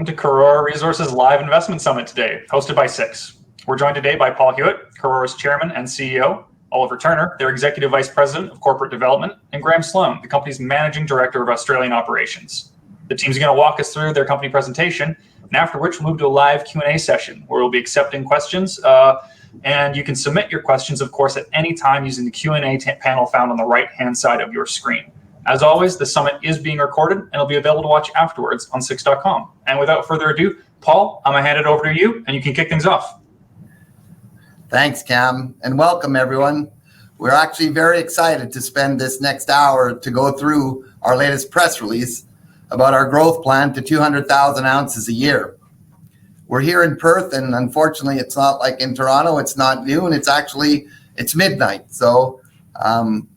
welcome to Karora Resources Live Investment Summit today, hosted by Six. We're joined today by Paul Hewitt, Karora's Chairman and CEO, Oliver Turner, their Executive Vice President of Corporate Development, and Graham Sloan, the company's Managing Director of Australian Operations. The team's going to walk us through their company presentation, and after which we'll move to a live Q&A session where we'll be accepting questions. And you can submit your questions, of course, at any time using the Q&A panel found on the right-hand side of your screen. As always, the summit is being recorded and it'll be available to watch afterwards on Six.com. And without further ado, Paul, I'm going to hand it over to you and you can kick things off. Thanks, Cam, and welcome everyone. We're actually very excited to spend this next hour to go through our latest press release about our growth plan to 200,000 ounces a year. We're here in Perth, and unfortunately it's not like in Toronto, it's not noon, it's midnight. So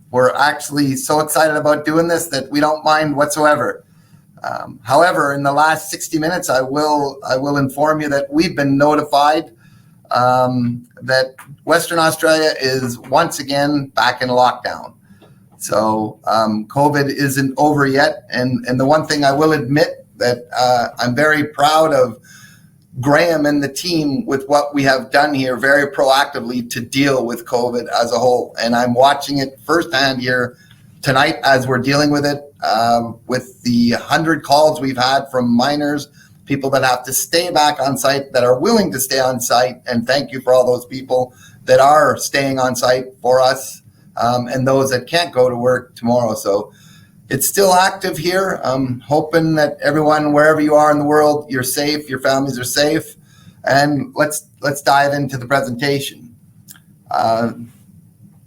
we're actually so excited about doing this that we don't mind whatsoever. However, in the last 60 minutes, I will inform you that we've been notified that Western Australia is once again back in lockdown. So COVID isn't over yet. And the one thing I will admit that I'm very proud of Graham and the team with what we have done here very proactively to deal with COVID as a whole. And I'm watching it firsthand here tonight as we're dealing with it, with the 100 calls we've had from miners, people that have to stay back on site, that are willing to stay on site. And thank you for all those people that are staying on site for us, and those that can't go to work tomorrow. So it's still active here. I'm hoping that everyone, wherever you are in the world, you're safe, your families are safe. And let's dive into the presentation. I'm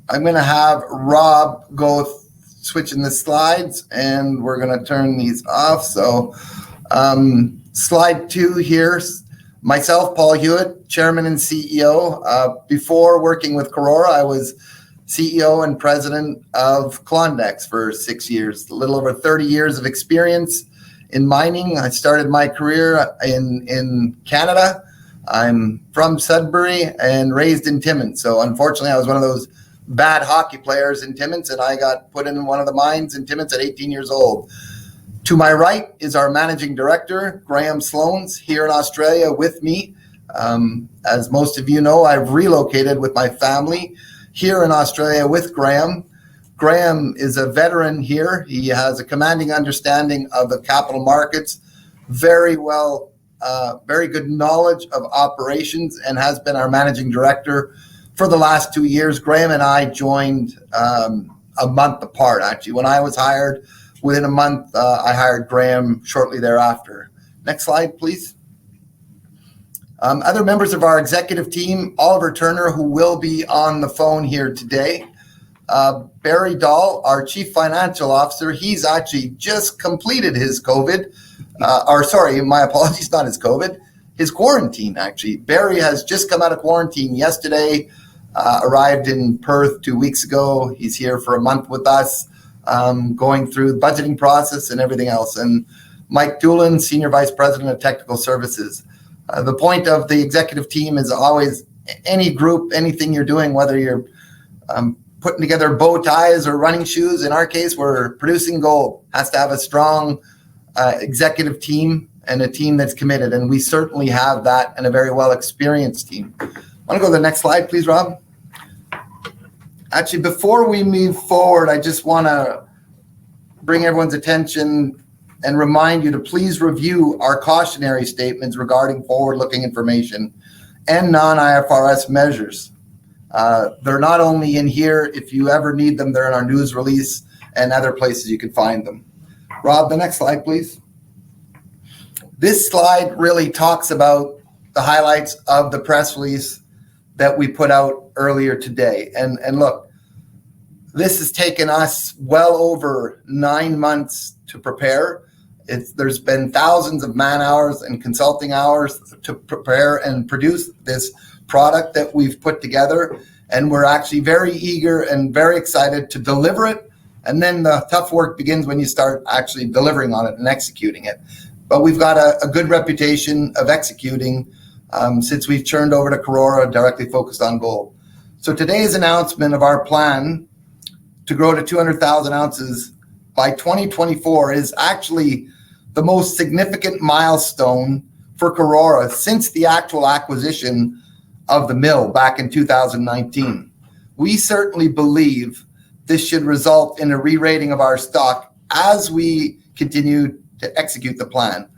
going to have Rob go switching the slides, and we're going to turn these off. So slide 2 here. Myself, Paul Hewitt, Chairman and CEO. Before working with Karora, I was CEO and President of Klondex for 6 years, a little over 30 years of experience in mining. I started my career in Canada. I'm from Sudbury and raised in Timmins. So unfortunately, I was one of those bad hockey players in Timmins, and I got put in one of the mines in Timmins at 18 years old. To my right is our Managing Director, Graham Sloan, here in Australia with me. As most of you know, I've relocated with my family here in Australia with Graham. Graham is a veteran here. He has a commanding understanding of the capital markets, very good knowledge of operations, and has been our managing director for the last 2 years. Graham and I joined a month apart, actually. When I was hired, within a month, I hired Graham shortly thereafter. Next slide, please. Other members of our executive team, Oliver Turner, who will be on the phone here today. Barry Dahl, our Chief Financial Officer, he's actually just completed his COVID, my apologies, not his COVID, his quarantine, actually. Barry has just come out of quarantine yesterday, arrived in Perth 2 weeks ago. He's here for a month with us, going through the budgeting process and everything else. And Mike Doolan, Senior Vice President of Technical Services. The point of the executive team is always any group, anything you're doing, whether you're putting together bow ties or running shoes. In our case, we're producing gold. Has to have a strong executive team and a team that's committed. And we certainly have that, and a very well-experienced team. I want to go to the next slide, please, Rob. Actually, before we move forward, I just want to bring everyone's attention and remind you to please review our cautionary statements regarding forward-looking information and non-IFRS measures. They're not only in here. If you ever need them, they're in our news release and other places you can find them. Rob, the next slide, please. This slide really talks about the highlights of the press release that we put out earlier today. And look, this has taken us well over 9 months to prepare. There's been thousands of man hours and consulting hours to prepare and produce this product that we've put together. And we're actually very eager and very excited to deliver it. And then the tough work begins when you start actually delivering on it and executing it. But we've got a good reputation of executing since we've turned over to Karora, directly focused on gold. So today's announcement of our plan to grow to 200,000 ounces by 2024 is actually the most significant milestone for Karora since the actual acquisition of the mill back in 2019. We certainly believe this should result in a re-rating of our stock as we continue to execute the plan.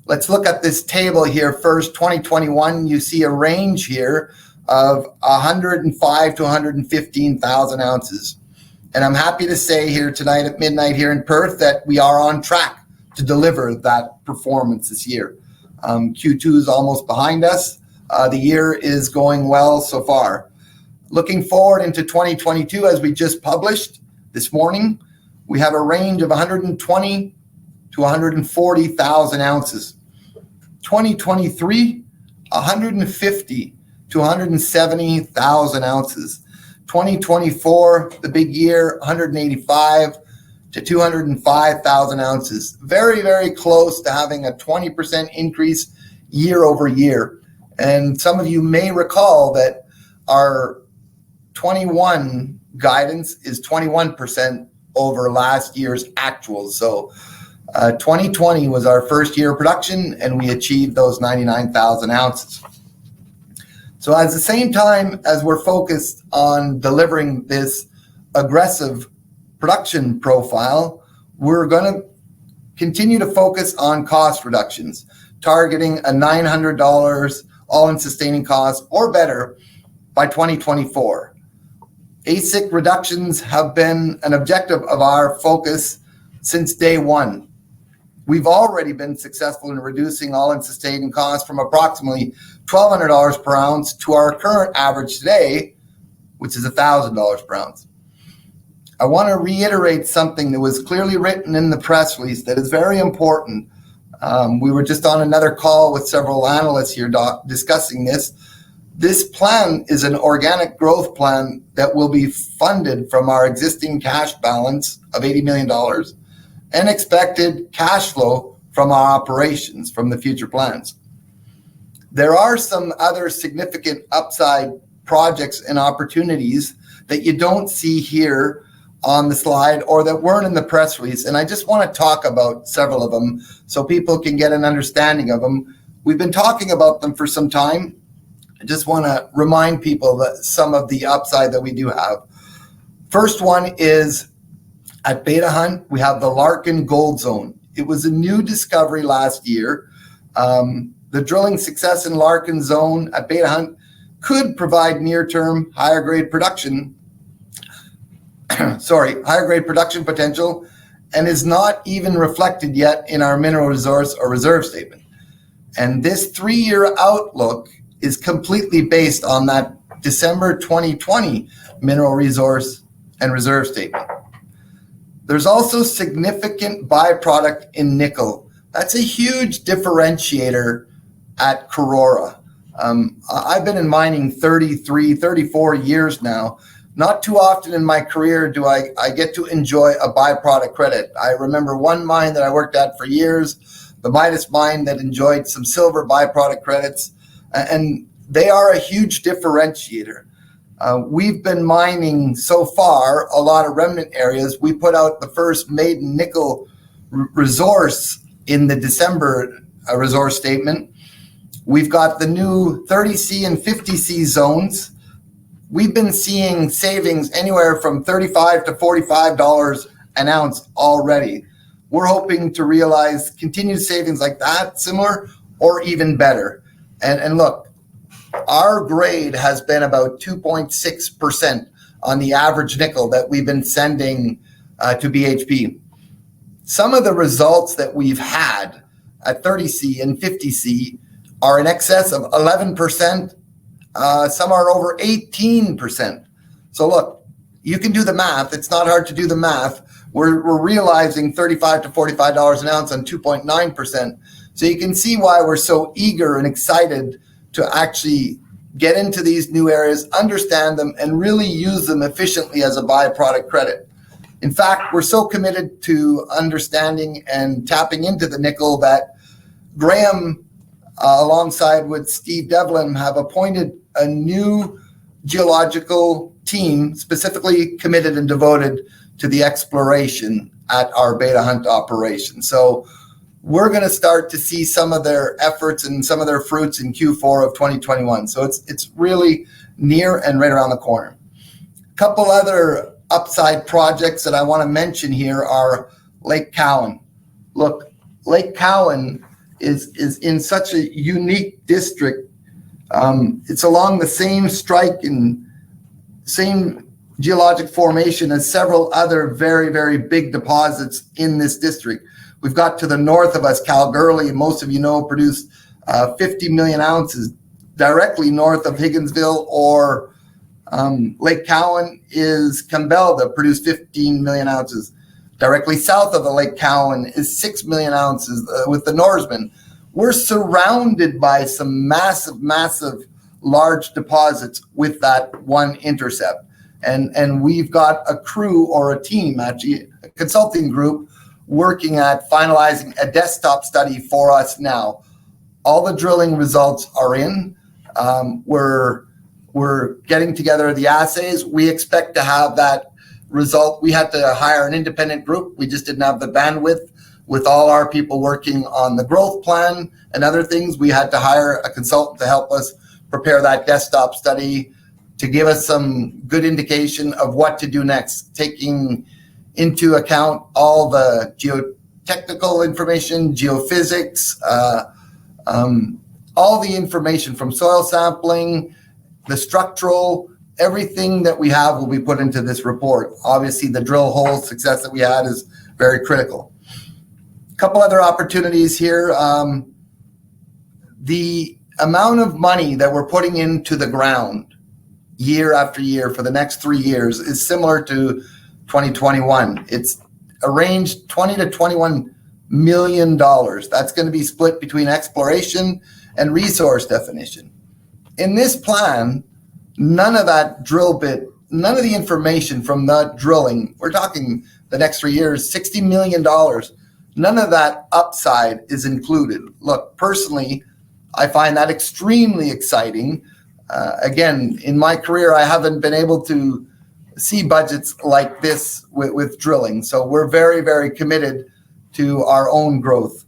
Let's look at this table here first. 2021, you see a range here of 105 to 115,000 ounces. And I'm happy to say here tonight at midnight here in Perth that we are on track to deliver that performance this year. Q2 is almost behind us. The year is going well so far. Looking forward into 2022, as we just published this morning, we have a range of 120 to 140,000 ounces. 2023, 150 to 170,000 ounces. 2024, the big year, 185 to 205,000 ounces. Very, very close to having a 20% increase year over year. And some of you may recall that our 21 guidance is 21% over last year's actuals. So 2020 was our first year of production, and we achieved those 99,000 ounces. So at the same time as we're focused on delivering this aggressive production profile, we're going to continue to focus on cost reductions, targeting a $900 all-in sustaining cost or better by 2024. AISC reductions have been an objective of our focus since day one. We've already been successful in reducing all-in sustaining costs from approximately $1,200 per ounce to our current average today, which is $1,000 per ounce. I want to reiterate something that was clearly written in the press release that is very important. We were just on another call with several analysts here discussing this. This plan is an organic growth plan that will be funded from our existing cash balance of $80 million and expected cash flow from our operations from the future plans. There are some other significant upside projects and opportunities that you don't see here on the slide or that weren't in the press release. And I just want to talk about several of them so people can get an understanding of them. We've been talking about them for some time. I just want to remind people that some of the upside that we do have. First one is at Beta Hunt, we have the Larkin Gold Zone. It was a new discovery last year. The drilling success in Larkin Zone at Beta Hunt could provide near-term higher grade production potential, and is not even reflected yet in our mineral resource or reserve statement. And this 3-year outlook is completely based on that December 2020 mineral resource and reserve statement. There's also significant byproduct in nickel. That's a huge differentiator at Karora. I've been in mining 34 years now. Not too often in my career do I get to enjoy a byproduct credit. I remember one mine that I worked at for years, the Midas mine, that enjoyed some silver byproduct credits, and they are a huge differentiator. We've been mining so far a lot of remnant areas. We put out the first maiden nickel resource in the December resource statement. We've got the new 30C and 50C zones. We've been seeing savings anywhere from $35 to $45 an ounce already. We're hoping to realize continued savings like that, similar or even better. And look, our grade has been about 2.6% on the average nickel that we've been sending to BHP. Some of the results that we've had at 30C and 50C are in excess of 11%. Some are over 18%. So look, you can do the math. It's not hard to do the math. We're realizing $35 to $45 an ounce on 2.9%. So you can see why we're so eager and excited to actually get into these new areas, understand them, and really use them efficiently as a byproduct credit. In fact, we're so committed to understanding and tapping into the nickel that Graham, alongside with Steve Devlin, have appointed a new geological team specifically committed and devoted to the exploration at our Beta Hunt operation. So we're going to start to see some of their efforts and some of their fruits in Q4 of 2021. So it's really near and right around the corner. A couple other upside projects that I want to mention here are Lake Cowan. Look, Lake Cowan is in such a unique district. It's along the same strike and same geologic formation as several other very, very big deposits in this district. We've got to the north of us, Kalgoorlie, most of you know, produced 50 million ounces directly north of Higginsville, or Lake Cowan is Campbell that produced 15 million ounces. Directly south of the Lake Cowan is 6 million ounces with the Norseman. We're surrounded by some massive, massive large deposits with that one intercept. And we've got a crew or a team, actually, a consulting group, working at finalizing a desktop study for us now. All the drilling results are in. We're getting together the assays. We expect to have that result. We had to hire an independent group. We just didn't have the bandwidth with all our people working on the growth plan and other things. We had to hire a consultant to help us prepare that desktop study to give us some good indication of what to do next, taking into account all the geotechnical information, geophysics, all the information from soil sampling, the structural, everything that we have will be put into this report. Obviously, the drill hole success that we had is very critical. A couple other opportunities here. The amount of money that we're putting into the ground year after year for the next 3 years is similar to 2021. It's arranged $20 to $21 million. That's going to be split between exploration and resource definition. In this plan, none of that drill bit, none of the information from that drilling, we're talking the next 3 years, $60 million, none of that upside is included. Look, personally, I find that extremely exciting. Again, in my career, I haven't been able to see budgets like this with drilling. So we're very, very committed to our own growth.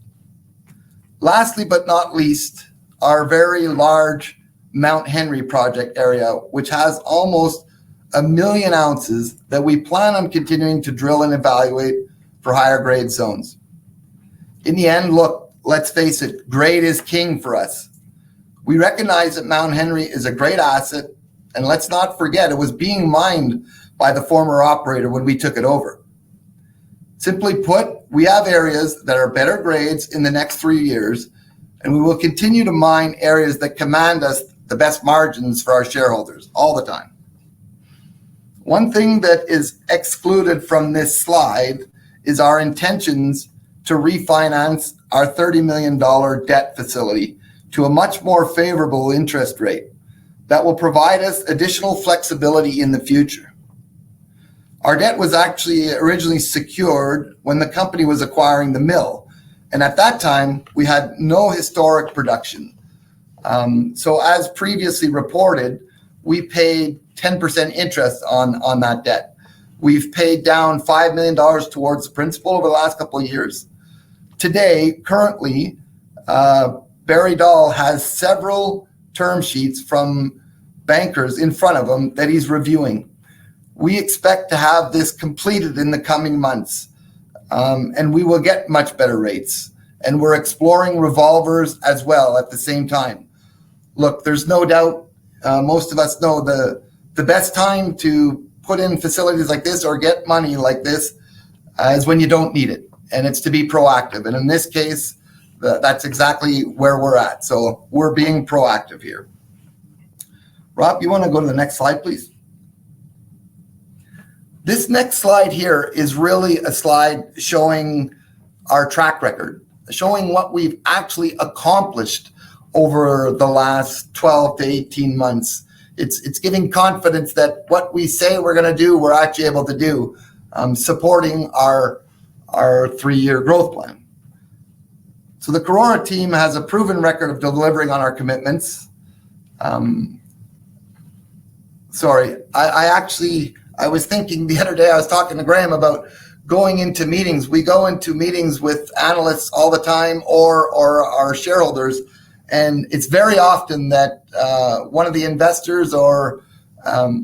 Lastly, but not least, our very large Mount Henry project area, which has almost 1 million ounces that we plan on continuing to drill and evaluate for higher grade zones. In the end, look, let's face it, grade is king for us. We recognize that Mount Henry is a great asset, and let's not forget it was being mined by the former operator when we took it over. Simply put, we have areas that are better grades in the next 3 years, and we will continue to mine areas that command us the best margins for our shareholders all the time. One thing that is excluded from this slide is our intentions to refinance our $30 million debt facility to a much more favorable interest rate that will provide us additional flexibility in the future. Our debt was actually originally secured when the company was acquiring the mill, and at that time we had no historic production. So as previously reported, we paid 10% interest on that debt. We've paid down $5 million towards the principal over the last couple of years. Today, currently, Barry Dahl has several term sheets from bankers in front of him that he's reviewing. We expect to have this completed in the coming months, and we will get much better rates. And we're exploring revolvers as well at the same time. Look, there's no doubt, most of us know the best time to put in facilities like this or get money like this is when you don't need it, and it's to be proactive. And in this case, that's exactly where we're at. So we're being proactive here. Rob, you want to go to the next slide, please? This next slide here is really a slide showing our track record, showing what we've actually accomplished over the last 12 to 18 months. It's giving confidence that what we say we're going to do, we're actually able to do, supporting our 3-year growth plan. So the Karora team has a proven record of delivering on our commitments. Sorry, I was thinking the other day, I was talking to Graham about going into meetings, we go into meetings with analysts all the time or our shareholders, and it's very often that one of the investors or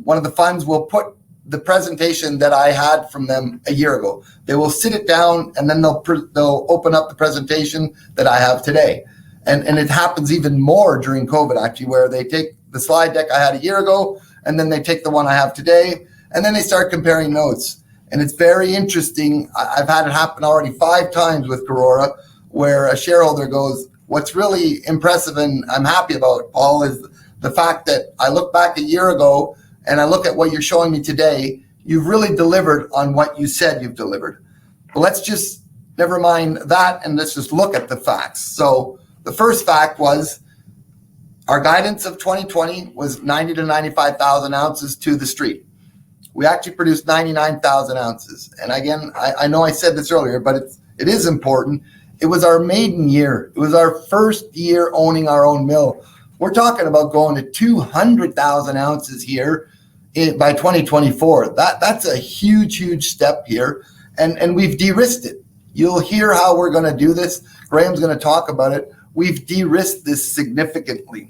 one of the funds will put the presentation that I had from them a year ago. They will sit it down and then they'll open up the presentation that I have today. And it happens even more during COVID, actually, where they take the slide deck I had a year ago, and then they take the one I have today, and then they start comparing notes. And it's very interesting. I've had it happen already 5 times with Karora, where a shareholder goes, what's really impressive and I'm happy about, Paul, is the fact that I look back a year ago and I look at what you're showing me today. You've really delivered on what you said you've delivered. But let's just never mind that, and let's just look at the facts. So the first fact was our guidance of 2020 was 90 to 95,000 ounces to the street. We actually produced 99,000 ounces. And again, I know I said this earlier, but it is important. It was our maiden year. It was our first year owning our own mill. We're talking about going to 200,000 ounces here by 2024. That's a huge step here. And we've de-risked it. You'll hear how we're going to do this. Graham's going to talk about it. We've de-risked this significantly.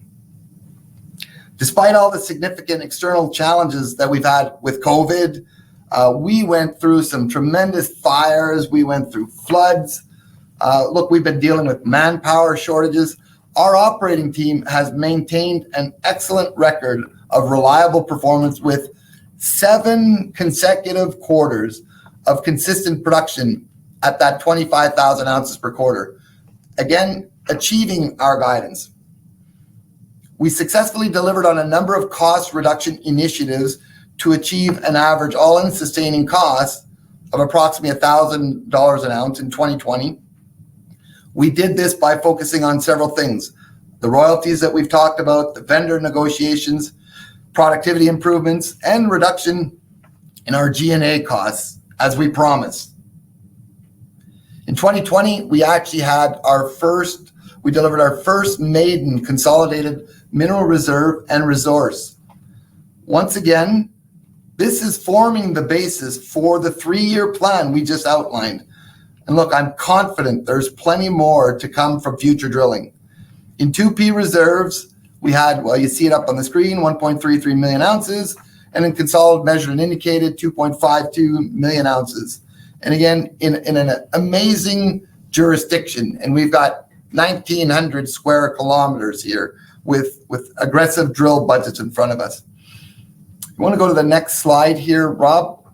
Despite all the significant external challenges that we've had with COVID, we went through some tremendous fires. We went through floods. Look, we've been dealing with manpower shortages. Our operating team has maintained an excellent record of reliable performance with 7 consecutive quarters of consistent production at that 25,000 ounces per quarter. Again, achieving our guidance. We successfully delivered on a number of cost reduction initiatives to achieve an average all-in sustaining cost of approximately $1,000 an ounce in 2020. We did this by focusing on several things: the royalties that we've talked about, the vendor negotiations, productivity improvements, and reduction in our G&A costs, as we promised. In 2020, we actually had we delivered our first maiden consolidated mineral reserve and resource. Once again, this is forming the basis for the 3-year plan we just outlined. And look, I'm confident there's plenty more to come from future drilling. In 2P reserves, we had, well, you see it up on the screen, 1.33 million ounces, and in consolidated measured and indicated, 2.52 million ounces. And again, in an amazing jurisdiction, and we've got 1,900 square kilometers here with aggressive drill budgets in front of us. You want to go to the next slide here, Rob?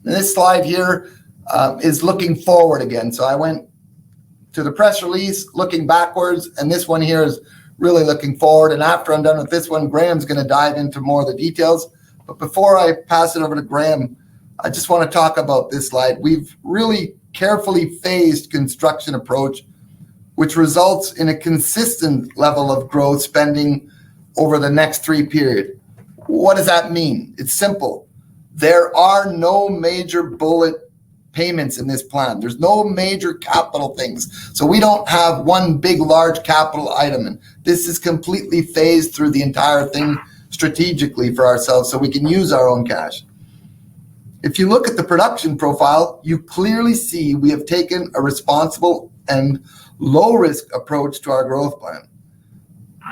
And this slide here is looking forward again. So I went to the press release, looking backwards, and this one here is really looking forward. And after I'm done with this one, Graham's going to dive into more of the details. But before I pass it over to Graham, I just want to talk about this slide. We've really carefully phased construction approach, which results in a consistent level of growth spending over the next 3 period. What does that mean? It's simple. There are no major bullet payments in this plan. There's no major capital things. So we don't have one big, large capital item. And this is completely phased through the entire thing strategically for ourselves so we can use our own cash. If you look at the production profile, you clearly see we have taken a responsible and low-risk approach to our growth plan.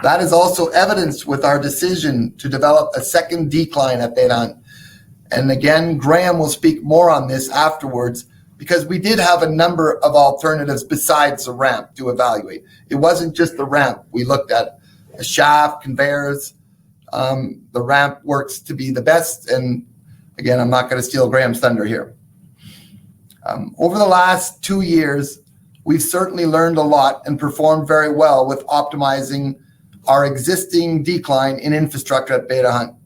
That is also evidenced with our decision to develop a second decline at Beta Hunt. And again, Graham will speak more on this afterwards because we did have a number of alternatives besides the ramp to evaluate. It wasn't just the ramp. We looked at a shaft, conveyors. The ramp works to be the best. And again, I'm not going to steal Graham's thunder here. Over the last 2 years, we've certainly learned a lot and performed very well with optimizing our existing decline in infrastructure at Beta Hunt.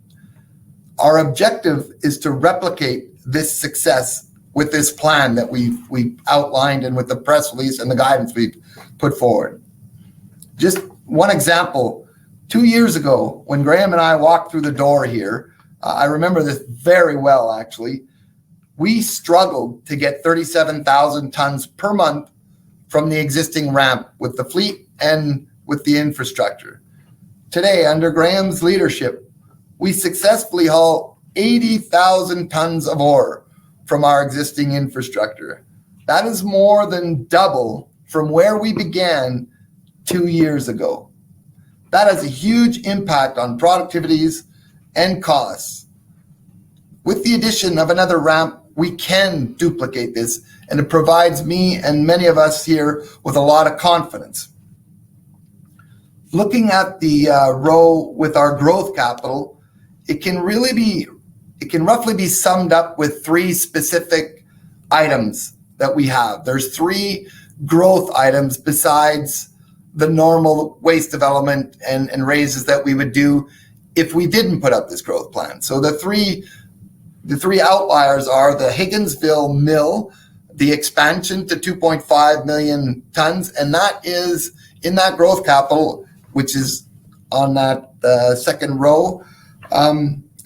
Our objective is to replicate this success with this plan that we've outlined and with the press release and the guidance we've put forward. Just one example, 2 years ago, when Graham and I walked through the door here, I remember this very well, actually. We struggled to get 37,000 tons per month from the existing ramp with the fleet and with the infrastructure. Today, under Graham's leadership, we successfully haul 80,000 tons of ore from our existing infrastructure. That is more than double from where we began 2 years ago. That has a huge impact on productivities and costs. With the addition of another ramp, we can duplicate this, and it provides me and many of us here with a lot of confidence. Looking at the row with our growth capital, it can roughly be summed up with 3 specific items that we have. There's 3 growth items besides the normal waste development and raises that we would do if we didn't put up this growth plan. So the three outliers are the Higginsville mill, the expansion to 2.5 million tons, and that is in that growth capital, which is on that second row.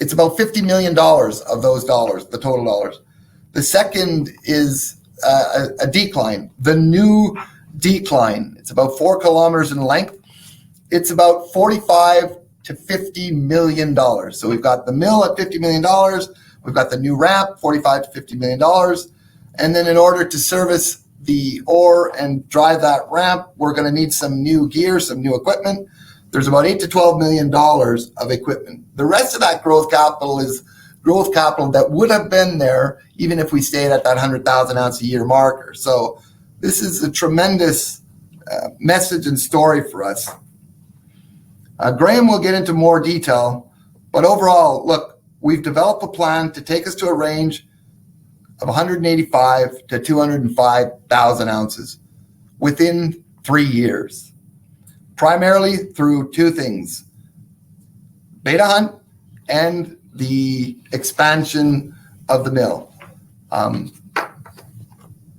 It's about $50 million of those dollars, the total dollars. The second is a decline, the new decline. It's about 4 kilometers in length. It's about $45 to $50 million. So we've got the mill at $50 million. We've got the new ramp, $45 to $50 million. And then in order to service the ore and drive that ramp, we're going to need some new gear, some new equipment. There's about $8 to $12 million of equipment. The rest of that growth capital is growth capital that would have been there even if we stayed at that 100,000 ounce a year marker. So this is a tremendous message and story for us. Graham will get into more detail, but overall, look, we've developed a plan to take us to a range of 185 to 205,000 ounces within 3 years, primarily through 2 things: Beta Hunt and the expansion of the mill.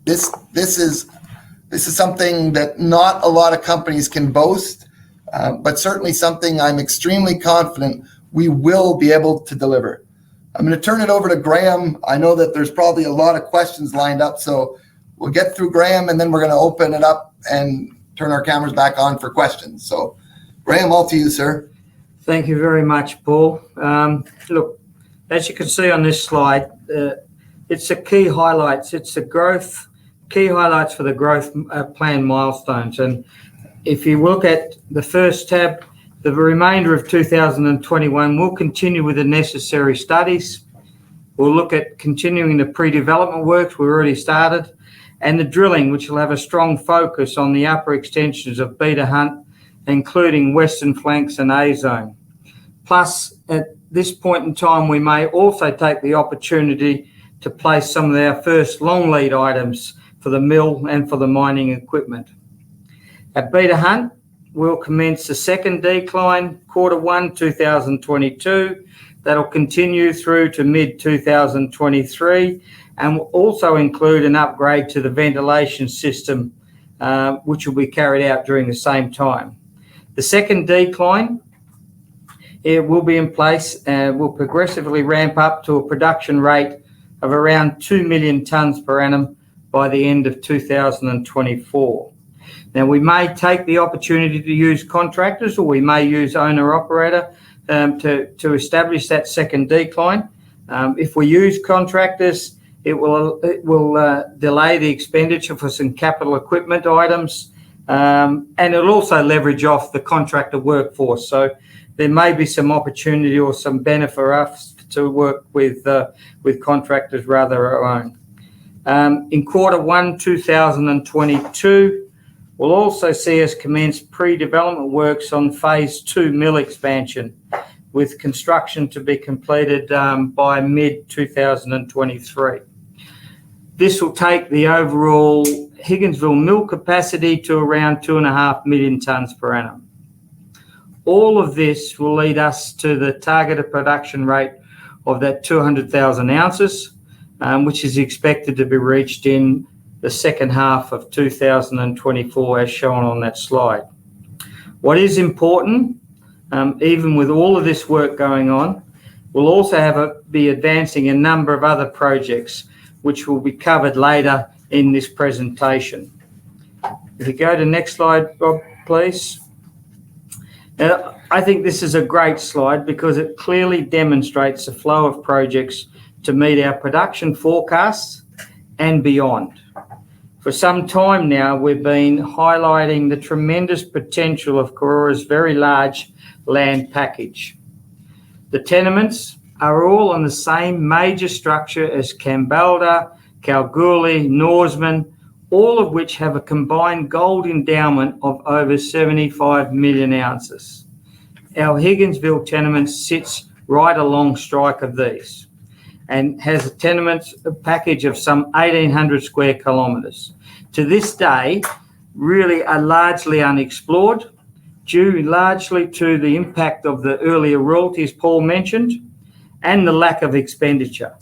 This is something that not a lot of companies can boast, but certainly something I'm extremely confident we will be able to deliver. I'm going to turn it over to Graham. I know that there's probably a lot of questions lined up, so we'll get through Graham and then we're going to open it up and turn our cameras back on for questions. So Graham, all to you, sir. Thank you very much, Paul. Look, as you can see on this slide, it's the key highlights. It's the key highlights for the growth plan milestones. And if you look at the first tab, the remainder of 2021, we'll continue with the necessary studies. We'll look at continuing the pre-development works we already started, and the drilling, which will have a strong focus on the upper extensions of Beta Hunt, including Western Flanks and A Zone. Plus, at this point in time, we may also take the opportunity to place some of our first long lead items for the mill and for the mining equipment. At Beta Hunt, we'll commence the second decline, Q1 2022. That'll continue through to mid-2023, and will also include an upgrade to the ventilation system, which will be carried out during the same time. The second decline, it will be in place and will progressively ramp up to a production rate of around 2 million tonnes per annum by the end of 2024. Now, we may take the opportunity to use contractors, or we may use owner-operator to establish that second decline. If we use contractors, it will delay the expenditure for some capital equipment items, and it'll also leverage off the contractor workforce. So there may be some opportunity or some benefit for us to work with contractors rather than our own. In Q1 2022, we'll also see us commence pre-development works on Phase 2 mill expansion, with construction to be completed by mid-2023. This will take the overall Higginsville mill capacity to around 2.5 million tonnes per annum. All of this will lead us to the targeted production rate of that 200,000 ounces, which is expected to be reached in the second half of 2024, as shown on that slide. What is important, even with all of this work going on, we'll also be advancing a number of other projects, which will be covered later in this presentation. If you go to the next slide, Bob, please. Now, I think this is a great slide because it clearly demonstrates the flow of projects to meet our production forecasts and beyond. For some time now, we've been highlighting the tremendous potential of Karora's very large land package. The tenements are all on the same major structure as Kambalda, Kalgoorlie, Norseman, all of which have a combined gold endowment of over 75 million ounces. Our Higginsville tenement sits right along strike of these and has a tenement package of some 1,800 square kilometres. To this day, really are largely unexplored, due largely to the impact of the earlier royalties Paul mentioned and the lack of expenditure.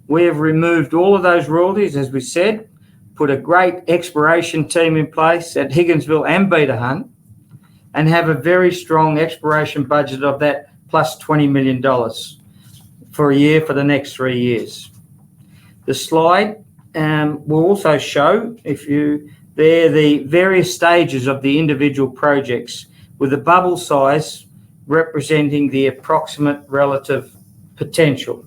We have removed all of those royalties, as we said, put a great exploration team in place at Higginsville and Beta Hunt, and have a very strong exploration budget of that plus $20 million for a year for the next 3 years. The slide will also show, the various stages of the individual projects with a bubble size representing the approximate relative potential.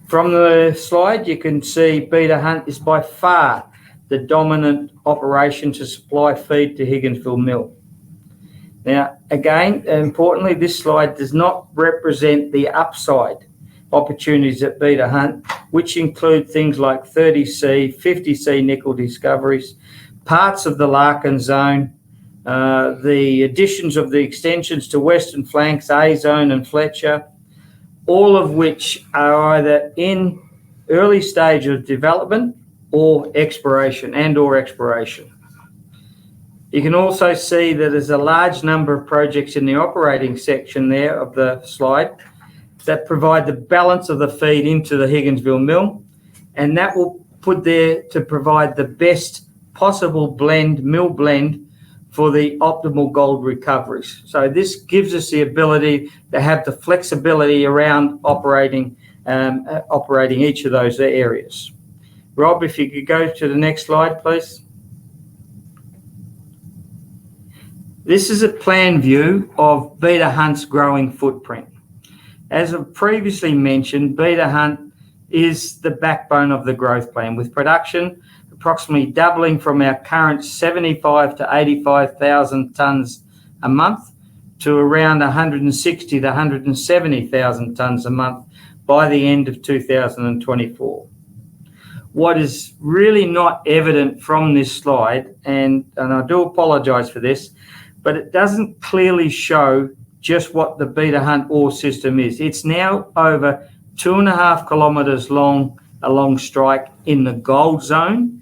From the slide, you can see Beta Hunt is by far the dominant operation to supply feed to Higginsville Mill. Now, again, importantly, this slide does not represent the upside opportunities at Beta Hunt, which include things like 30C, 50C nickel discoveries, parts of the Larkin zone, the additions of the extensions to Western Flanks, A Zone and Fletcher, all of which are either in early stage of development or exploration. You can also see that there's a large number of projects in the operating section there of the slide that provide the balance of the feed into the Higginsville mill, and that will put there to provide the best possible mill blend for the optimal gold recoveries. So this gives us the ability to have the flexibility around operating each of those areas. Rob, if you could go to the next slide, please. This is a plan view of Beta Hunt's growing footprint. As I've previously mentioned, Beta Hunt is the backbone of the growth plan, with production approximately doubling from our current 75,000 to 85,000 tonnes a month to around 160,000 to 170,000 tonnes a month by the end of 2024. What is really not evident from this slide, and I do apologise for this, but it doesn't clearly show just what the Beta Hunt ore system is. It's now over 2.5 kilometres long along strike in the gold zone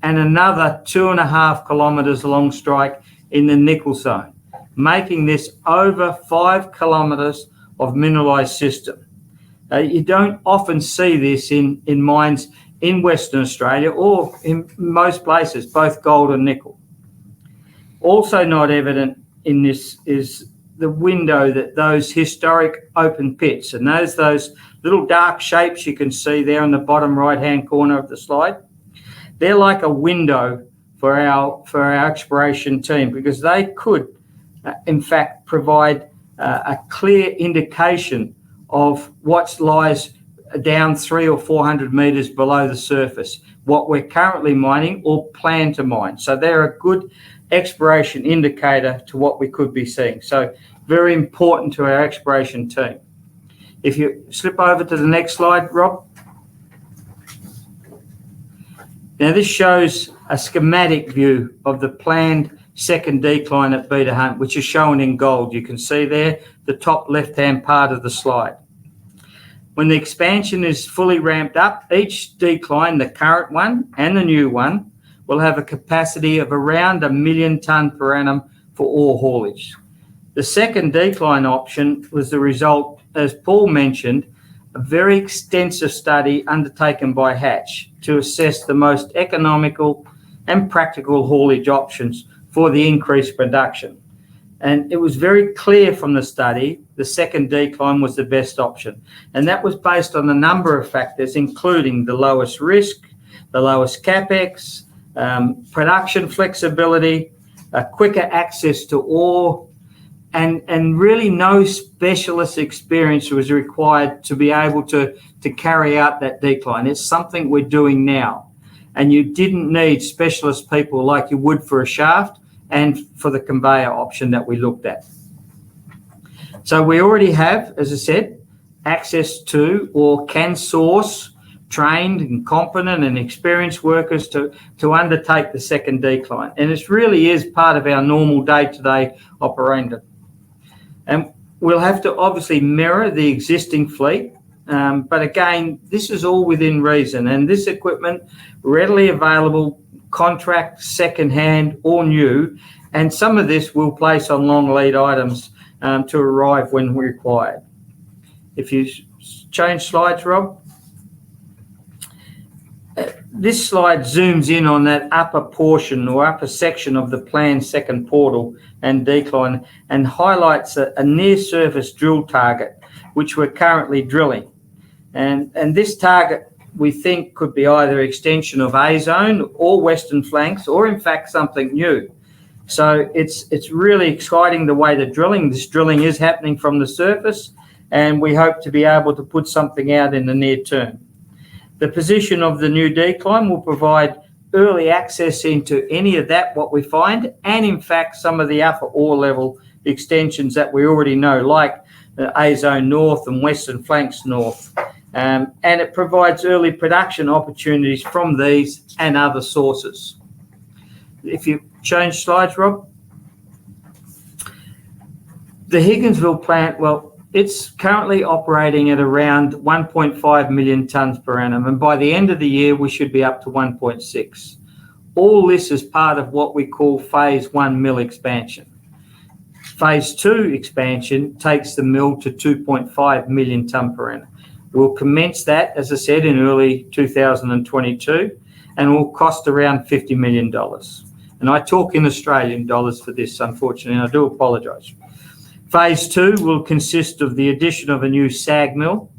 and another 2.5 kilometres along strike in the nickel zone, making this over 5 kilometres of mineralised system. You don't often see this in mines in Western Australia or in most places, both gold and nickel. Also not evident in this is the window that those historic open pits, and those little dark shapes you can see there in the bottom right-hand corner of the slide, they're like a window for our exploration team, because they could, in fact, provide a clear indication of what lies down 300 or 400 metres below the surface, what we're currently mining or plan to mine. So they're a good exploration indicator to what we could be seeing. So very important to our exploration team. If you slip over to the next slide, Rob. Now this shows a schematic view of the planned second decline at Beta Hunt, which is shown in gold. You can see there the top left-hand part of the slide. When the expansion is fully ramped up, each decline, the current one and the new one, will have a capacity of around 1 million tonne per annum for ore haulage. The second decline option was the result, as Paul mentioned, a very extensive study undertaken by Hatch to assess the most economical and practical haulage options for the increased production. And it was very clear from the study the second decline was the best option. And that was based on a number of factors, including the lowest risk, the lowest capex, production flexibility, quicker access to ore, and really no specialist experience was required to be able to carry out that decline. It's something we're doing now, and you didn't need specialist people like you would for a shaft and for the conveyor option that we looked at. So we already have, as I said, access to or can source trained and competent and experienced workers to undertake the second decline. And it really is part of our normal day-to-day operation. And we'll have to obviously mirror the existing fleet. But again, this is all within reason. And this equipment, readily available, contract, second-hand or new. And some of this we'll place on long lead items to arrive when required. If you change slides, Rob. This slide zooms in on that upper portion or upper section of the planned second portal and decline and highlights a near-surface drill target, which we're currently drilling. And this target, we think, could be either extension of A zone or western flanks, or in fact something new. So it's really exciting the way this drilling is happening from the surface, and we hope to be able to put something out in the near term. The position of the new decline will provide early access into any of that, what we find, and in fact some of the upper ore level extensions that we already know, like A zone north and western flanks north. And it provides early production opportunities from these and other sources. If you change slides, Rob. The Higginsville plant, well, it's currently operating at around 1.5 million tonnes per annum, and by the end of the year we should be up to 1.6. All this is part of what we call phase 1 mill expansion. Phase 2 expansion takes the mill to 2.5 million tonne per annum. We'll commence that, as I said, in early 2022, and will cost around $50 million. And I talk in Australian dollars for this, unfortunately, and I do apologise. Phase 2 will consist of the addition of a new SAG mill.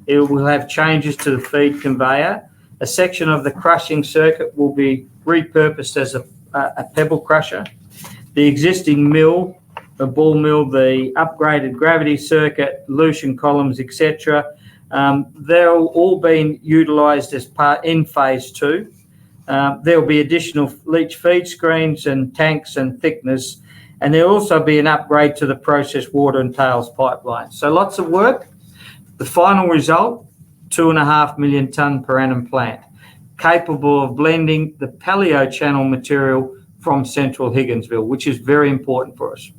It will have changes to the feed conveyor. A section of the crushing circuit will be repurposed as a pebble crusher. The existing mill, the ball mill, the upgraded gravity circuit, lucian columns, etc., they're all being utilised as part in Phase 2. There will be additional leach feed screens and tanks and thickeners. And there'll also be an upgrade to the process water and tails pipeline. So lots of work. The final result, 2.5 million tonne per annum plant, capable of blending the paleo channel material from central Higginsville, which is very important for us.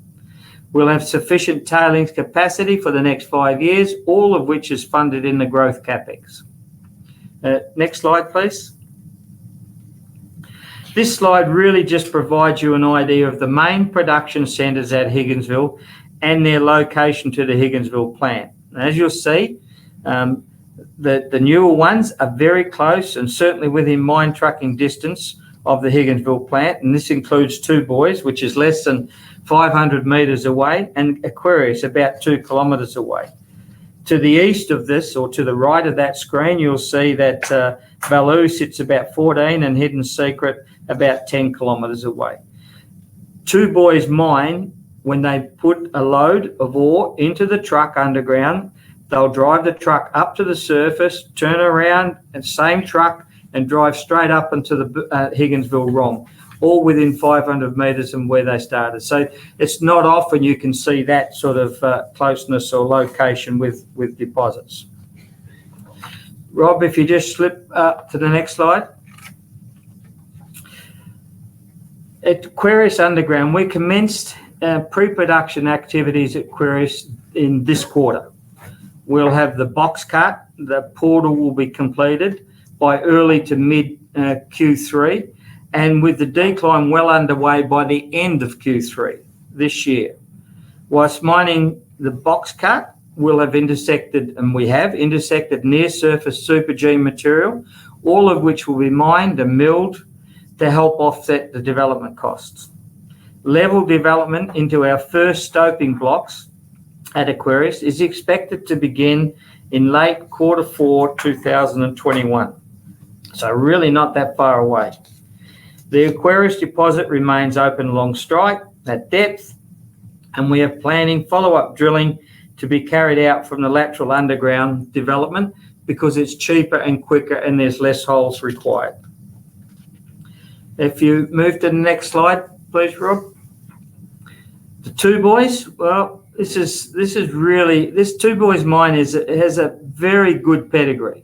We'll have sufficient tailings capacity for the next 5 years, all of which is funded in the growth CapEx. Next slide, please. This slide really just provides you an idea of the main production centres at Higginsville and their location to the Higginsville plant. And as you'll see, the newer ones are very close and certainly within mine trucking distance of the Higginsville plant. And this includes Two Boys, which is less than 500 metres away, and Aquarius, about 2 kilometres away. To the east of this, or to the right of that screen, you'll see that Baloo sits about 14 and Hidden Secret about 10 kilometres away. Two Boys mine, when they put a load of ore into the truck underground, they'll drive the truck up to the surface, turn around, and same truck, and drive straight up into the Higginsville ROM, all within 500 metres from where they started. So it's not often you can see that sort of closeness or location with deposits. Rob, if you just slip to the next slide. At Aquarius Underground, we commenced pre-production activities at Aquarius in this quarter. We'll have the box cut, the portal will be completed by early to mid Q3, and with the decline well underway by the end of Q3 this year. Whilst mining the box cut, we'll have intersected, and we have intersected near-surface Super G material, all of which will be mined and milled to help offset the development costs. Level development into our first stoping blocks at Aquarius is expected to begin in late Q4 2021. So really not that far away. The Aquarius deposit remains open along strike at depth, and we are planning follow-up drilling to be carried out from the lateral underground development because it's cheaper and quicker and there's less holes required. If you move to the next slide, please, Rob. The Two Boys, well, this Two Boys mine has a very good pedigree.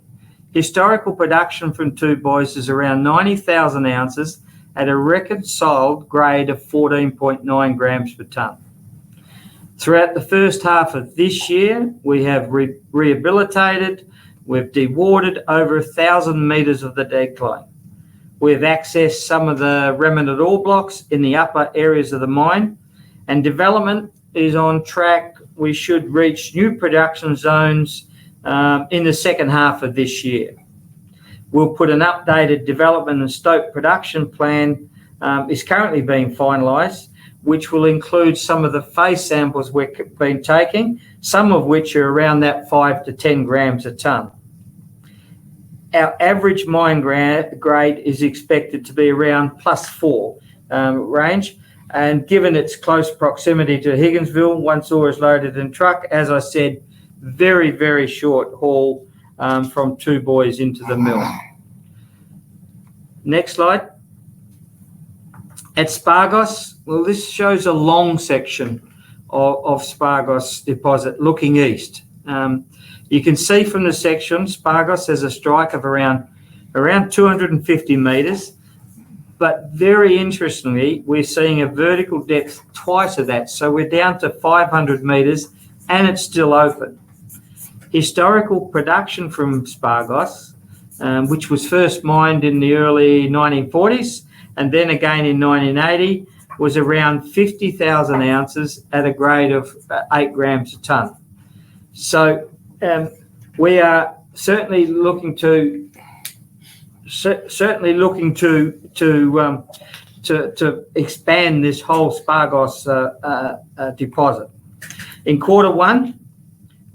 Historical production from Two Boys is around 90,000 ounces at a reconciled grade of 14.9 grams per tonne. Throughout the first half of this year, we have rehabilitated, we've dewatered over 1,000 metres of the decline. We've accessed some of the remnant ore blocks in the upper areas of the mine, and development is on track. We should reach new production zones in the second half of this year. We'll put an updated development and stope production plan is currently being finalised, which will include some of the face samples we've been taking, some of which are around that 5 to 10 grams a tonne. Our average mine grade is expected to be around +4 range, and given its close proximity to Higginsville, once ore is loaded in truck, as I said, very, very short haul from Two Boys into the mill. Next slide. At SPARGOS, well, this shows a long section of SPARGOS deposit looking east. You can see from the section, SPARGOS has a strike of around 250 metres, but very interestingly, we're seeing a vertical depth twice of that. So we're down to 500 metres and it's still open. Historical production from SPARGOS, which was first mined in the early 1940s and then again in 1980, was around 50,000 ounces at a grade of 8 grams a tonne. So we are certainly looking to expand this whole SPARGOS deposit. In Q1,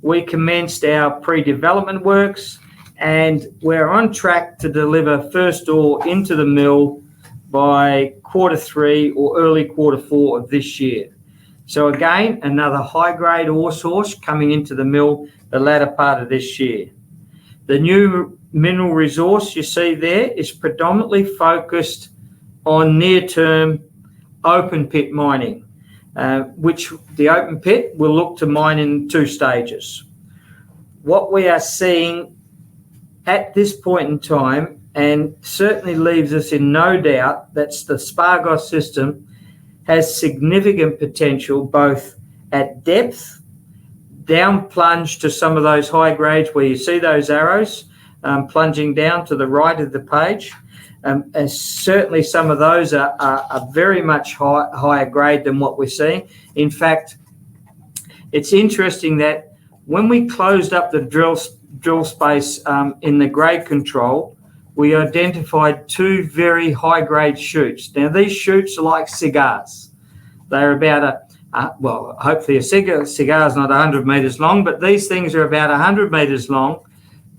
we commenced our pre-development works, and we're on track to deliver first ore into the mill by Q3 or early Q4 of this year. So again, another high-grade ore source coming into the mill the latter part of this year. The new mineral resource you see there is predominantly focused on near-term open pit mining, which the open pit will look to mine in 2 stages. What we are seeing at this point in time, and certainly leaves us in no doubt, that the SPARGOS system has significant potential both at depth, down plunge to some of those high grades where you see those arrows plunging down to the right of the page. And certainly some of those are very much higher grade than what we're seeing. In fact, it's interesting that when we closed up the drill space in the grade control, we identified 2 very high-grade shoots. Now, these shoots are like cigars. They're about well, hopefully a cigar is not 100 metres long, but these things are about 100 metres long.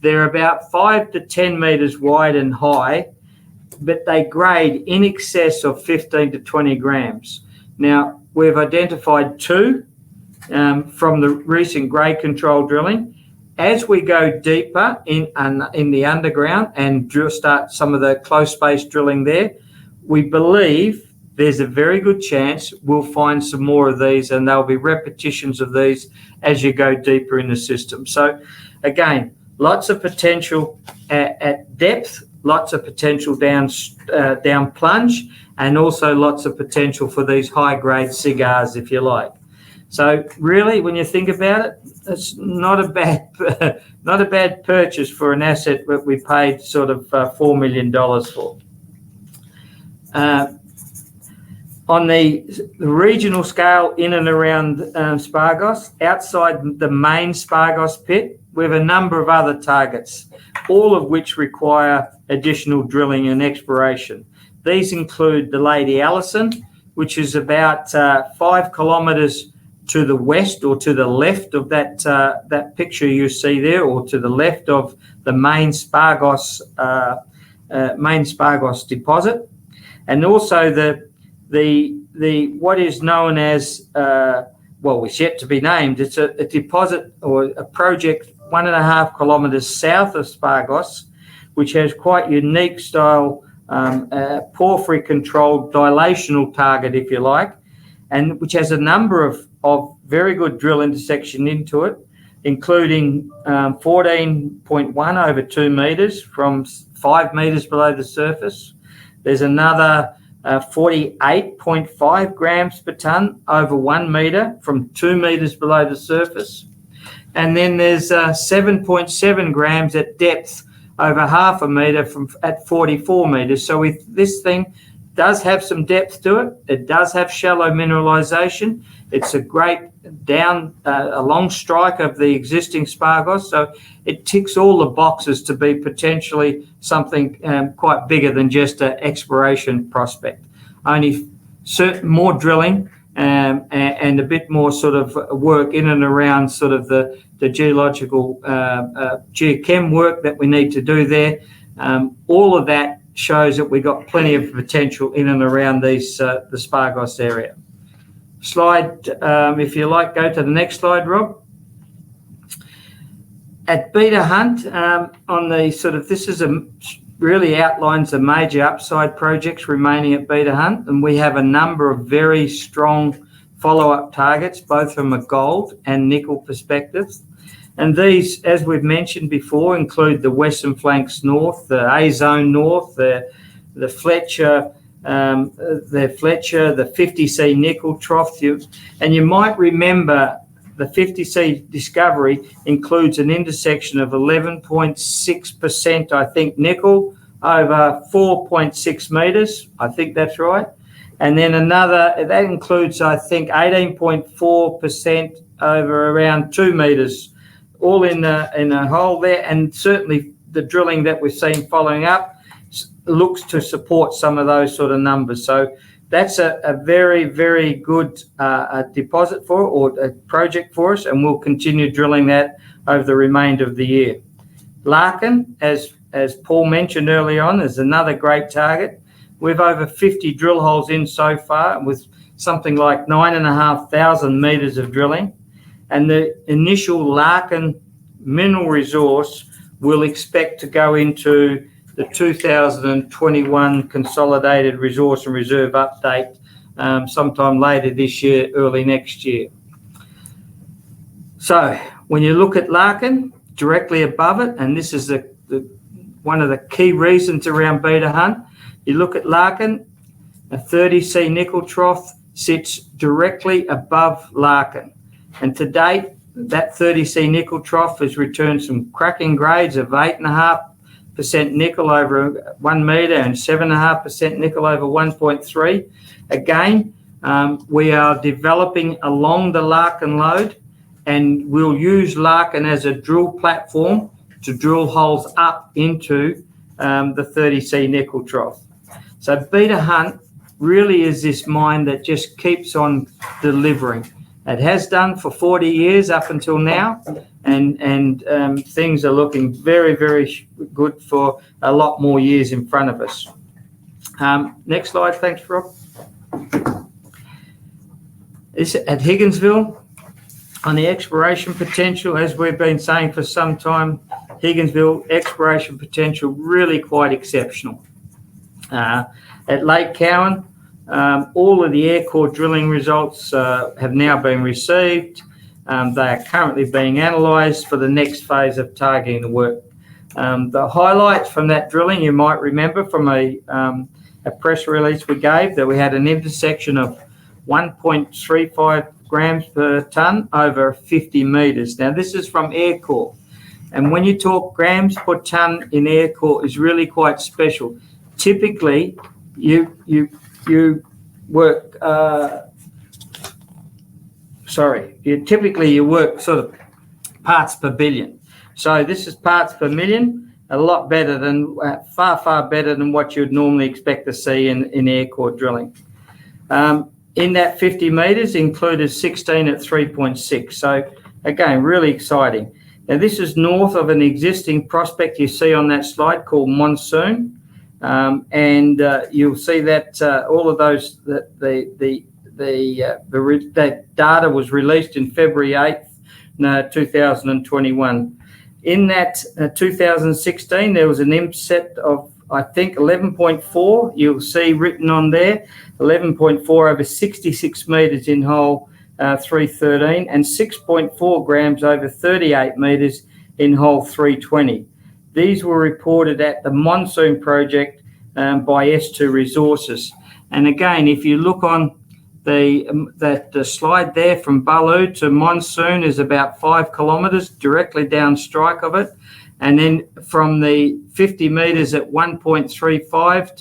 They're about 5 to 10 metres wide and high, but they grade in excess of 15 to 20 grams. Now, we've identified 2 from the recent grade control drilling. As we go deeper in the underground and start some of the close space drilling there, we believe there's a very good chance we'll find some more of these, and there'll be repetitions of these as you go deeper in the system. So again, lots of potential at depth, lots of potential down plunge, and also lots of potential for these high-grade cigars, if you like. So really, when you think about it, it's not a bad purchase for an asset that we paid sort of $4 million for. On the regional scale in and around SPARGOS, outside the main SPARGOS pit, we have a number of other targets, all of which require additional drilling and exploration. These include the Lady Allison, which is about 5 kilometres to the west or to the left of that picture you see there, or to the left of the main SPARGOS deposit, and also the what is known as well, it's yet to be named. It's a deposit or a project 1.5 kilometres south of Spargos, which has quite unique style porphyry-controlled dilational target, if you like, and which has a number of very good drill intersection into it, including 14.1 over 2 metres from 5 metres below the surface. There's another 48.5 grams per tonne over 1 metre from 2 metres below the surface. And then there's 7.7 grams at depth over half a metre at 44 metres. So this thing does have some depth to it. It does have shallow mineralisation. It's a great a long strike of the existing Spargos. So it ticks all the boxes to be potentially something quite bigger than just an exploration prospect. Only more drilling and a bit more sort of work in and around sort of the geological geochem work that we need to do there. All of that shows that we've got plenty of potential in and around the Spargos area. Slide, if you like, go to the next slide, Rob. At Beta Hunt, on the sort of, this is really outlines the major upside projects remaining at Beta Hunt, and we have a number of very strong follow-up targets, both from a gold and nickel perspective. And these, as we've mentioned before, include the Western Flanks North, the A Zone North, the Fletcher, the 50C nickel trough. And you might remember the 50C discovery includes an intersection of 11.6%, I think, nickel over 4.6 metres. I think that's right. And then that includes, I think, 18.4% over around 2 metres, all in a hole there. And certainly the drilling that we've seen following up looks to support some of those sort of numbers. So that's a very, very good deposit or a project for us, and we'll continue drilling that over the remainder of the year. Larkin, as Paul mentioned early on, is another great target. We've over 50 drill holes in so far with something like 9,500 metres of drilling. And the initial Larkin mineral resource we'll expect to go into the 2021 consolidated resource and reserve update sometime later this year, early next year. So when you look at Larkin, directly above it, and this is one of the key reasons around Beta Hunt, you look at Larkin, a 30C nickel trough sits directly above Larkin. And to date, that 30C nickel trough has returned some cracking grades of 8.5% nickel over 1 metre and 7.5% nickel over 1.3. Again, we are developing along the Larkin lode, and we'll use Larkin as a drill platform to drill holes up into the 30C nickel trough. So Beta Hunt really is this mine that just keeps on delivering. It has done for 40 years up until now, and things are looking very, very good for a lot more years in front of us. Next slide, thanks, Rob. This at Higginsville, on the exploration potential, as we've been saying for some time, Higginsville exploration potential really quite exceptional. At Lake Cowan, all of the air core drilling results have now been received. They are currently being analysed for the next phase of targeting the work. The highlights from that drilling, you might remember from a press release we gave, that we had an intersection of 1.35 grams per tonne over 50 metres. Now, this is from air core. And when you talk grams per tonne in air core is really quite special. Typically, you work you work sort of parts per billion. So this is parts per million, a lot better than, far better than what you'd normally expect to see in air core drilling. In that 50 metres included 16 at 3.6. So again, really exciting. Now this is north of an existing prospect you see on that slide called Monsoon. And you'll see that all of those, the that data was released in February 8th, 2021. In that 2016, there was an MSET of, I think, 11.4. You'll see written on there, 11.4 over 66 metres in hole 313 and 6.4 grams over 38 metres in hole 320. These were reported at the Monsoon project by S2 Resources. And again, if you look on the slide there, from Baloo to Monsoon is about 5 kilometres directly down strike of it. And then from the 50 metres at 1.35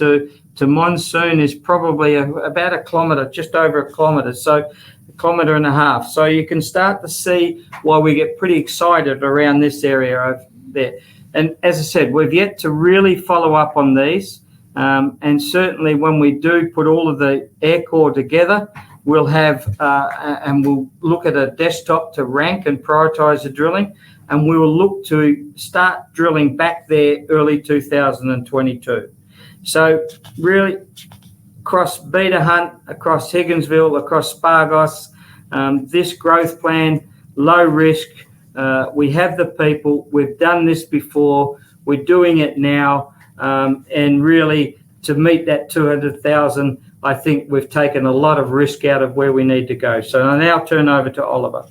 to Monsoon is probably about a kilometre, just over a kilometre, so a kilometre and a half. So you can start to see why we get pretty excited around this area over there. And as I said, we've yet to really follow up on these. And certainly when we do put all of the air core together, we'll have, and we'll look at a desktop to rank and prioritise the drilling. And we will look to start drilling back there early 2022. So really across Beta Hunt, across Higginsville, across Spargos, this growth plan, low risk, we have the people, we've done this before, we're doing it now, and really to meet that 200,000, I think we've taken a lot of risk out of where we need to go. So I now turn over to Oliver.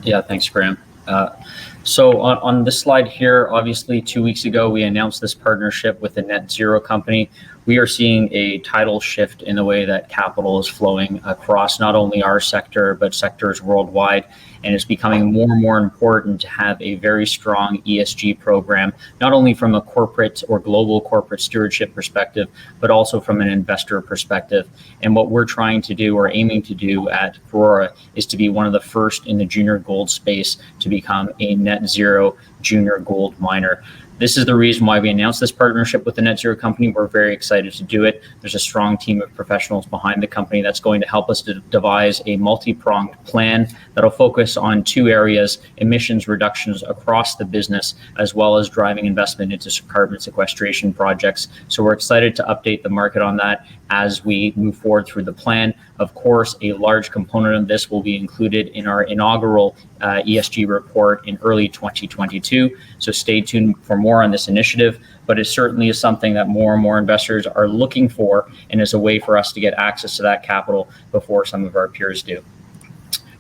Yeah, thanks, Graham. So on this slide here, obviously 2 weeks ago, we announced this partnership with the Net Zero company. We are seeing a tidal shift in the way that capital is flowing across not only our sector, but sectors worldwide. And it's becoming more and more important to have a very strong ESG program, not only from a corporate or global corporate stewardship perspective, but also from an investor perspective. And what we're trying to do or aiming to do at Karora is to be one of the first in the junior gold space to become a net zero junior gold miner. This is the reason why we announced this partnership with the Net Zero company. We're very excited to do it. There's a strong team of professionals behind the company that's going to help us to devise a multi-pronged plan that'll focus on 2 areas: emissions reductions across the business, as well as driving investment into carbon sequestration projects. So we're excited to update the market on that as we move forward through the plan. Of course, a large component of this will be included in our inaugural ESG report in early 2022. So stay tuned for more on this initiative, but it certainly is something that more and more investors are looking for, and is a way for us to get access to that capital before some of our peers do.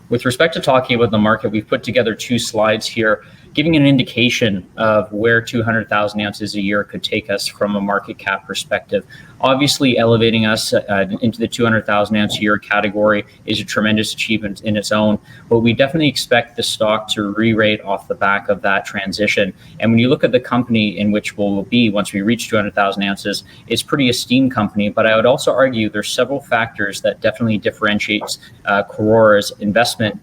With respect to talking about the market, we've put together 2 slides here, giving an indication of where 200,000 ounces a year could take us from a market cap perspective. Obviously, elevating us into the 200,000 ounce a year category is a tremendous achievement in its own, but we definitely expect the stock to re-rate off the back of that transition. And when you look at the company in which we'll be once we reach 200,000 ounces, it's a pretty esteemed company, but I would also argue there's several factors that definitely differentiates Karora's investment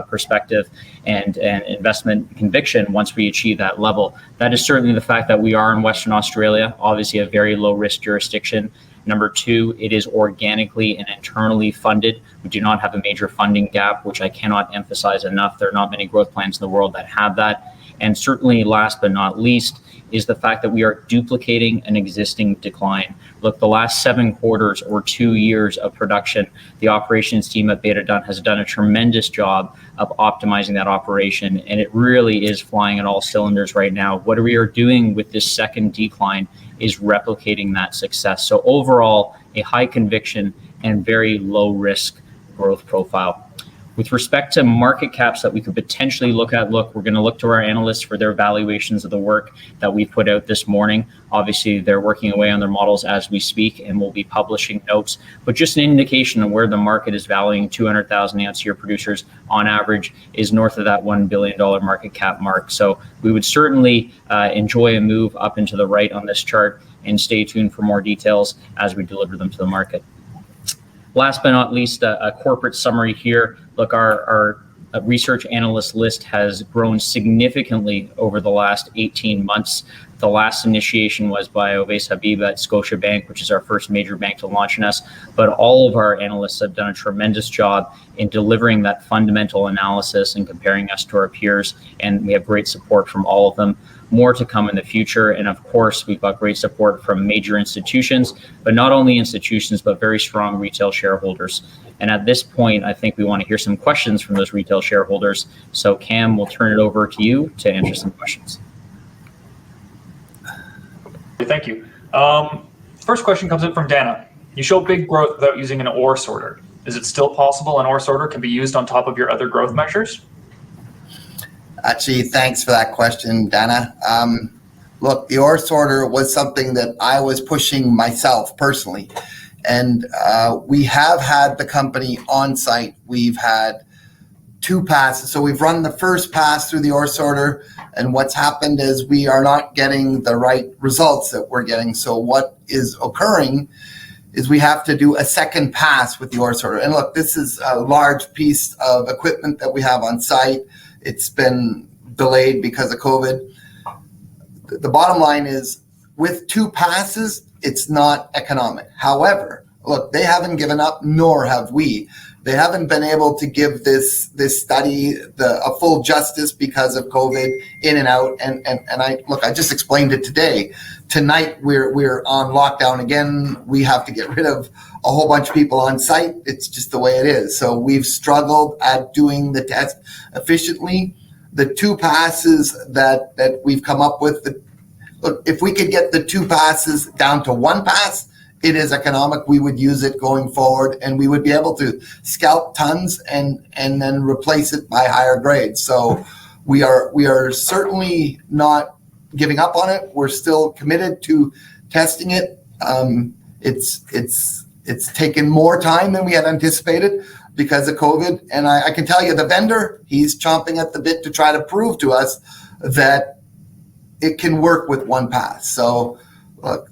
perspective and investment conviction once we achieve that level. That is certainly the fact that we are in Western Australia, obviously a very low risk jurisdiction. Number 2, it is organically and internally funded. We do not have a major funding gap, which I cannot emphasize enough. There are not many growth plans in the world that have that. And certainly last but not least is the fact that we are duplicating an existing decline. Look, the last 7 quarters or 2 years of production, the operations team at Beta Hunt has done a tremendous job of optimizing that operation, and it really is flying on all cylinders right now. What we are doing with this second decline is replicating that success. So overall, a high conviction and very low risk growth profile. With respect to market caps that we could potentially look at, we're going to look to our analysts for their valuations of the work that we put out this morning. Obviously, they're working away on their models as we speak, and we'll be publishing notes. But just an indication of where the market is valuing 200,000 ounce year producers on average is north of that $1 billion market cap mark. So we would certainly enjoy a move up and to the right on this chart, and stay tuned for more details as we deliver them to the market. Last but not least, a corporate summary here. Look, our research analyst list has grown significantly over the last 18 months. The last initiation was by Ovais Habib at Scotiabank, which is our first major bank to launch in us. But all of our analysts have done a tremendous job in delivering that fundamental analysis and comparing us to our peers. And we have great support from all of them. More to come in the future. And of course, we've got great support from major institutions, but not only institutions, but very strong retail shareholders. And at this point, I think we want to hear some questions from those retail shareholders. So Cam, we'll turn it over to you to answer some questions. Thank you. First question comes in from Dana. You show big growth without using an ore sorter. Is it still possible an ore sorter can be used on top of your other growth measures? Actually, thanks for that question, Dana. Look, the ore sorter was something that I was pushing myself personally. And we have had the company on site. We've had 2 passes. So we've run the first pass through the ore sorter. And what's happened is we are not getting the right results that we're getting. So what is occurring is we have to do a second pass with the ore sorter. And look, this is a large piece of equipment that we have on site. It's been delayed because of COVID. The bottom line is with 2 passes, it's not economic. However, look, they haven't given up, nor have we. They haven't been able to give this study a full justice because of COVID in and out. And I just explained it today. Tonight we're on lockdown again. We have to get rid of a whole bunch of people on site. It's just the way it is. So we've struggled at doing the test efficiently. The 2 passes that we've come up with, look, if we could get the 2 passes down to 1 pass, it is economic. We would use it going forward, and we would be able to scalp tons and then replace it by higher grades. So we are certainly not giving up on it. We're still committed to testing it. It's taken more time than we had anticipated because of COVID. And I can tell you the vendor, he's chomping at the bit to try to prove to us that it can work with 1 pass. So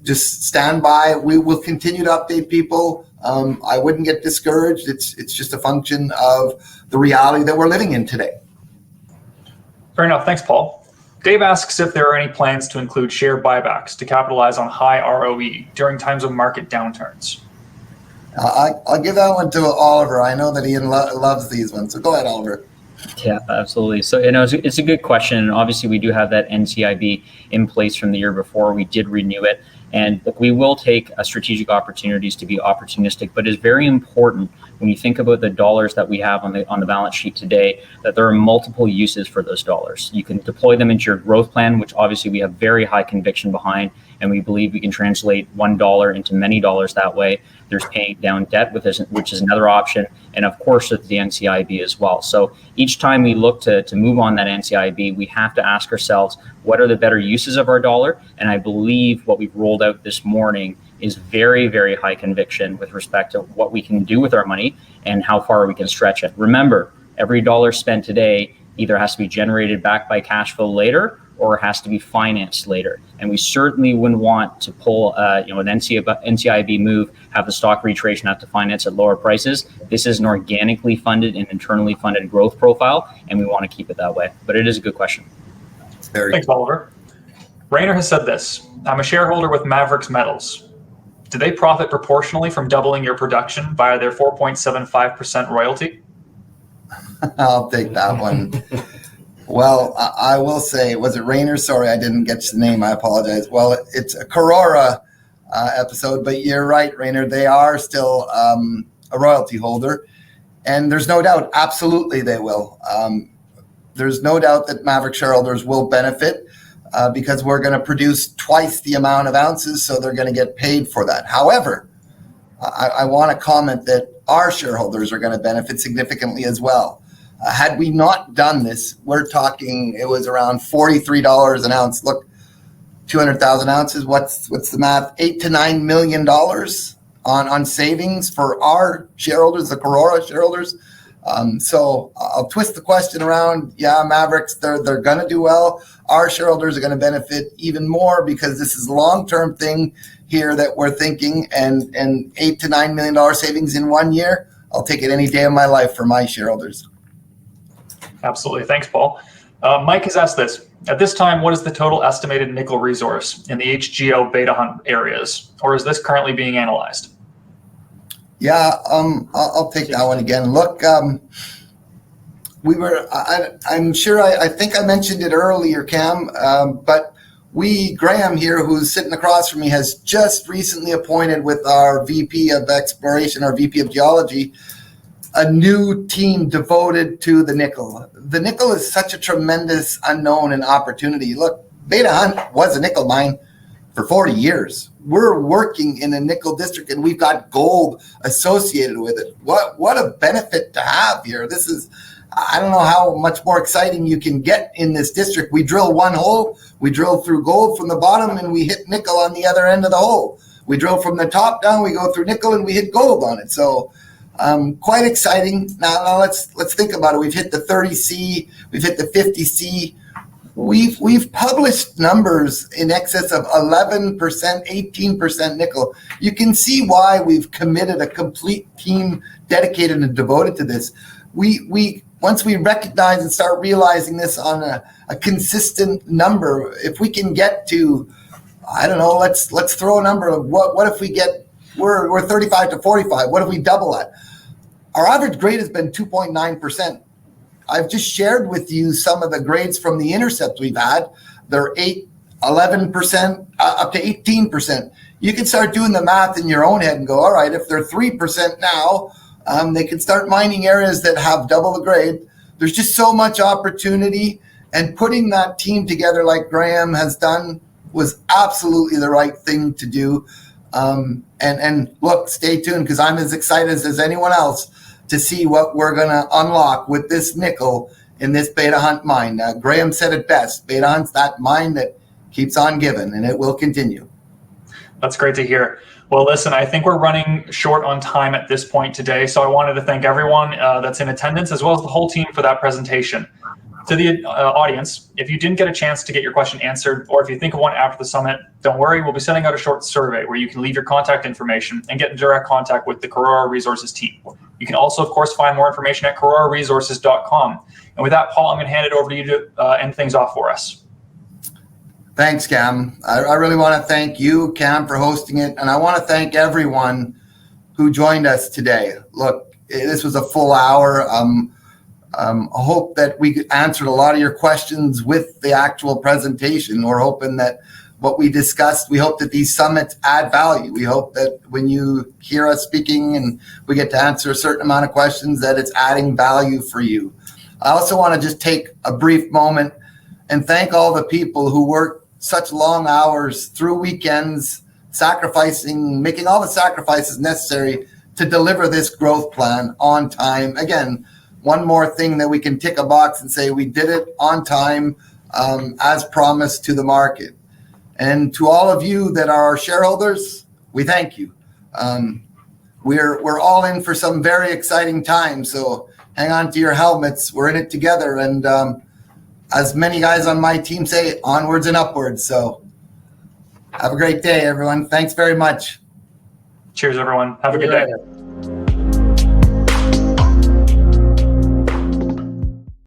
just stand by. We will continue to update people. I wouldn't get discouraged. It's just a function of the reality that we're living in today. Fair enough. Thanks, Paul. Dave asks if there are any plans to include share buybacks to capitalize on high ROE during times of market downturns. I'll give that one to Oliver. I know that Ian loves these ones. So go ahead, Oliver. Yeah, absolutely. So, it's a good question. And obviously, we do have that NCIB in place from the year before. We did renew it. And we will take strategic opportunities to be opportunistic. But it's very important when you think about the dollars that we have on the balance sheet today, that there are multiple uses for those dollars. You can deploy them into your growth plan, which obviously we have very high conviction behind. And we believe we can translate $1 into many dollars that way. There's paying down debt, which is another option. And of course, with the NCIB as well. So each time we look to move on that NCIB, we have to ask ourselves, what are the better uses of our dollar? And I believe what we've rolled out this morning is very, very high conviction with respect to what we can do with our money and how far we can stretch it. Remember, every dollar spent today either has to be generated back by cash flow later or it has to be financed later. And we certainly wouldn't want to pull an NCIB move, have the stock retrace and have to finance at lower prices. This is an organically funded and internally funded growth profile, and we want to keep it that way. But it is a good question. Thanks, Oliver. Rainer has said this: I'm a shareholder with Mavericks Metals. Do they profit proportionally from doubling your production via their 4.75% royalty? I'll take that one. Well, I will say, was it Rainer? Sorry, I didn't get the name. I apologize. Well, it's a Karora episode, but you're right, Rainer. They are still a royalty holder. And there's no doubt, absolutely they will. There's no doubt that Maverick shareholders will benefit because we're going to produce twice the amount of ounces, so they're going to get paid for that. However, I want to comment that our shareholders are going to benefit significantly as well. Had we not done this, we're talking, it was around $43 an ounce. Look, 200,000 ounces, what's the math? $8 to $9 million on savings for our shareholders, the Karora shareholders. So I'll twist the question around. Yeah, Mavericks, they're going to do well. Our shareholders are going to benefit even more because this is a long-term thing here that we're thinking, and $8 to $9 million savings in 1 year. I'll take it any day of my life for my shareholders. Absolutely. Thanks, Paul. Mike has asked this. At this time, what is the total estimated nickel resource in the HGO beta hunt areas, or is this currently being analyzed? Yeah, I'll take that one again. Look, I'm sure I think I mentioned it earlier, Cam, but Graham here, who's sitting across from me, has just recently appointed with our VP of Exploration, our VP of Geology, a new team devoted to the nickel. The nickel is such a tremendous unknown and opportunity. Look, Beta Hunt was a nickel mine for 40 years. We're working in a nickel district and we've got gold associated with it. What a benefit to have here. This is, I don't know how much more exciting you can get in this district. We drill one hole, we drill through gold from the bottom and we hit nickel on the other end of the hole. We drill from the top down, we go through nickel and we hit gold on it. So quite exciting. Now let's think about it. We've hit the 30C, we've hit the 50C. We've published numbers in excess of 11%, 18% nickel. You can see why we've committed a complete team dedicated and devoted to this. Once we recognize and start realizing this on a consistent number, if we can get to, I don't know, let's throw a number of what if we get, we're 35 to 45, what if we double that? Our average grade has been 2.9%. I've just shared with you some of the grades from the intercepts we've had. They're 8, 11%, up to 18%. You can start doing the math in your own head and go, all right, if they're 3% now, they can start mining areas that have double the grade. There's just so much opportunity, and putting that team together like Graham has done was absolutely the right thing to do. And look, stay tuned, because I'm as excited as anyone else to see what we're going to unlock with this nickel in this Beta Hunt mine. Graham said it best. Beta Hunt's that mine that keeps on giving, and it will continue. That's great to hear. Well, listen, I think we're running short on time at this point today, so I wanted to thank everyone that's in attendance, as well as the whole team, for that presentation. To the audience, if you didn't get a chance to get your question answered, or if you think of one after the summit, don't worry, we'll be sending out a short survey where you can leave your contact information and get in direct contact with the Karora Resources team. You can also, of course, find more information at KARORA'Resources.com. And with that, Paul, I'm going to hand it over to you to end things off for us. Thanks, Cam. I really want to thank you, Cam, for hosting it. And I want to thank everyone who joined us today. Look, this was a full hour. I hope that we answered a lot of your questions with the actual presentation. We're hoping that what we discussed, we hope that these summits add value. We hope that when you hear us speaking and we get to answer a certain amount of questions, that it's adding value for you. I also want to just take a brief moment and thank all the people who work such long hours through weekends, making all the sacrifices necessary to deliver this growth plan on time. Again, one more thing that we can tick a box and say we did it on time, as promised to the market. And to all of you that are our shareholders, we thank you. We're all in for some very exciting times, so hang on to your helmets. We're in it together, and as many guys on my team say, onwards and upwards. So have a great day, everyone. Thanks very much. Cheers, everyone. Have a good day.